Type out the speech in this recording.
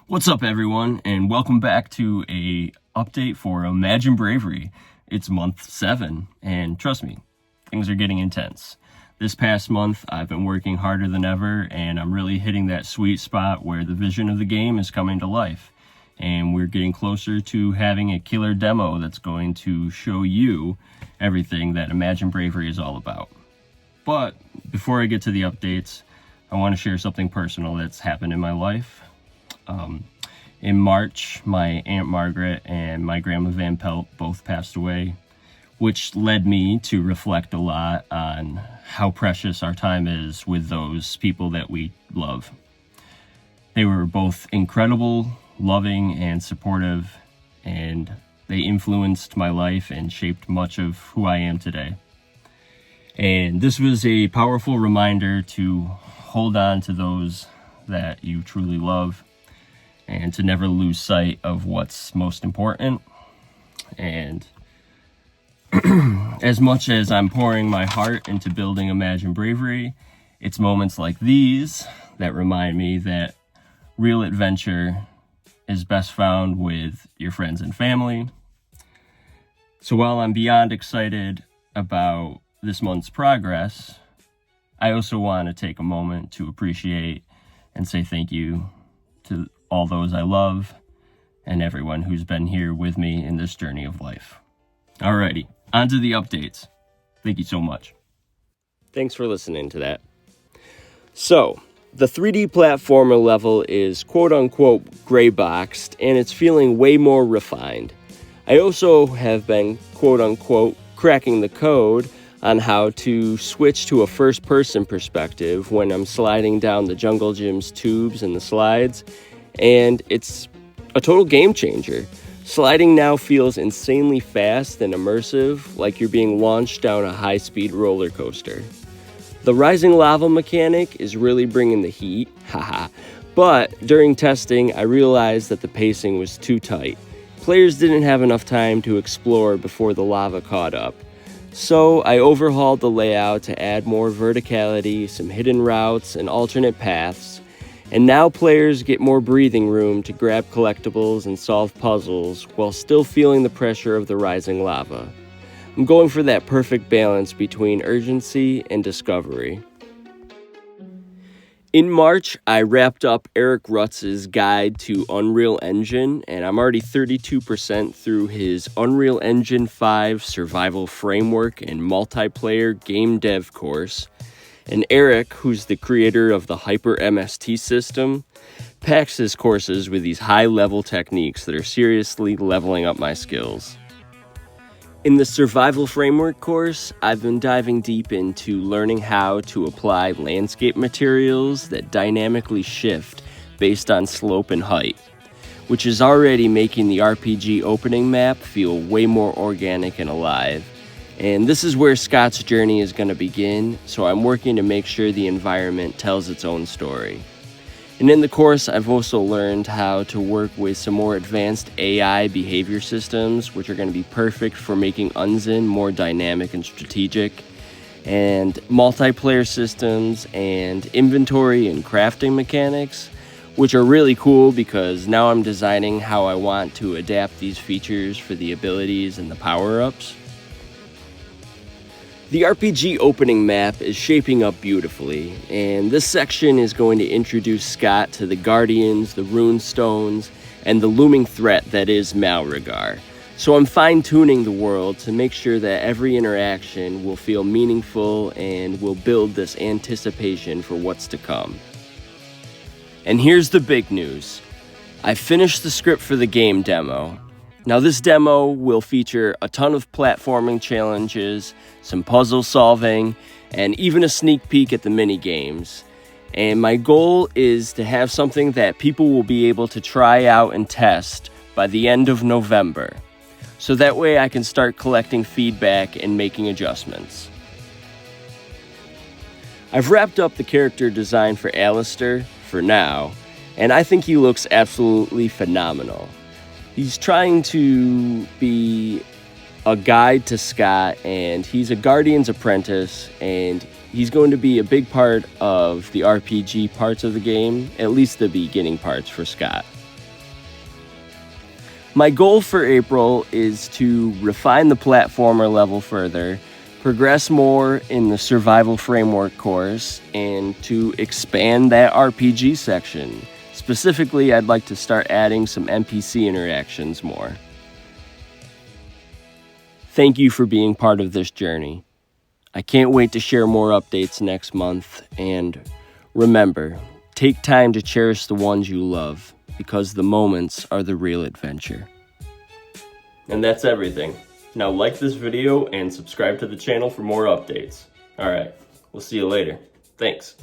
What's up, everyone, and welcome back to a update for Imagine Bravery. It's month 7, and trust me, things are getting intense. This past month, I've been working harder than ever, and I'm really hitting that sweet spot where the vision of the game is coming to life. And we're getting closer to having a killer demo that's going to show you everything that Imagine Bravery is all about. But before I get to the updates, I want to share something personal that's happened in my life. In March, my Aunt Margaret and my Grandma Van Pelt both passed away, which led me to reflect a lot on how precious our time is with those people that we love. They were both incredible, loving, and supportive, and they influenced my life and shaped much of who I am today. And this was a powerful reminder to hold on to those that you truly love, and to never lose sight of what's most important. And as much as I'm pouring my heart into building Imagine Bravery, it's moments like these that remind me that real adventure is best found with your friends and family. So while I'm beyond excited about this month's progress, I also want to take a moment to appreciate and say thank you to all those I love, and everyone who's been here with me in this journey of life. Alrighty, on to the updates. Thank you so much. Thanks for listening to that. So, the 3D platformer level is quote-unquote gray-boxed, and it's feeling way more refined. I also have been quote-unquote cracking the code on how to switch to a first-person perspective when I'm sliding down the Jungle Gym's tubes and the slides, and it's a total game changer. Sliding now feels insanely fast and immersive, like you're being launched down a high-speed roller coaster. The rising lava mechanic is really bringing the heat, haha, but during testing I realized that the pacing was too tight. Players didn't have enough time to explore before the lava caught up. So I overhauled the layout to add more verticality, some hidden routes, and alternate paths. And now players get more breathing room to grab collectibles and solve puzzles while still feeling the pressure of the rising lava. I'm going for that perfect balance between urgency and discovery. In March, I wrapped up Eric Rutz's guide to Unreal Engine, and I'm already 32% through his Unreal Engine 5 Survival Framework and Multiplayer Game Dev course. And Eric, who's the creator of the Hyper MST system, packs his courses with these high-level techniques that are seriously leveling up my skills. In the Survival Framework course, I've been diving deep into learning how to apply landscape materials that dynamically shift based on slope and height, which is already making the RPG opening map feel way more organic and alive. And this is where Scott's journey is going to begin, so I'm working to make sure the environment tells its own story. And in the course, I've also learned how to work with some more advanced AI behavior systems, which are going to be perfect for making Unzen more dynamic and strategic, and multiplayer systems and inventory and crafting mechanics, which are really cool because now I'm designing how I want to adapt these features for the abilities and the power-ups. The RPG opening map is shaping up beautifully, and this section is going to introduce Scott to the Guardians, the Runestones, and the looming threat that is Malregar. So I'm fine-tuning the world to make sure that every interaction will feel meaningful and will build this anticipation for what's to come. And here's the big news. I finished the script for the game demo. Now this demo will feature a ton of platforming challenges, some puzzle solving, and even a sneak peek at the mini-games. And my goal is to have something that people will be able to try out and test by the end of November. So that way I can start collecting feedback and making adjustments. I've wrapped up the character design for Alistair for now, and I think he looks absolutely phenomenal. He's trying to be a guide to Scott, and he's a Guardian's apprentice, and he's going to be a big part of the RPG parts of the game, at least the beginning parts for Scott. My goal for April is to refine the platformer level further, progress more in the survival framework course, and to expand that RPG section. Specifically, I'd like to start adding some NPC interactions more. Thank you for being part of this journey. I can't wait to share more updates next month, and remember, take time to cherish the ones you love, because the moments are the real adventure. And that's everything. Now like this video and subscribe to the channel for more updates. Alright, we'll see you later. Thanks.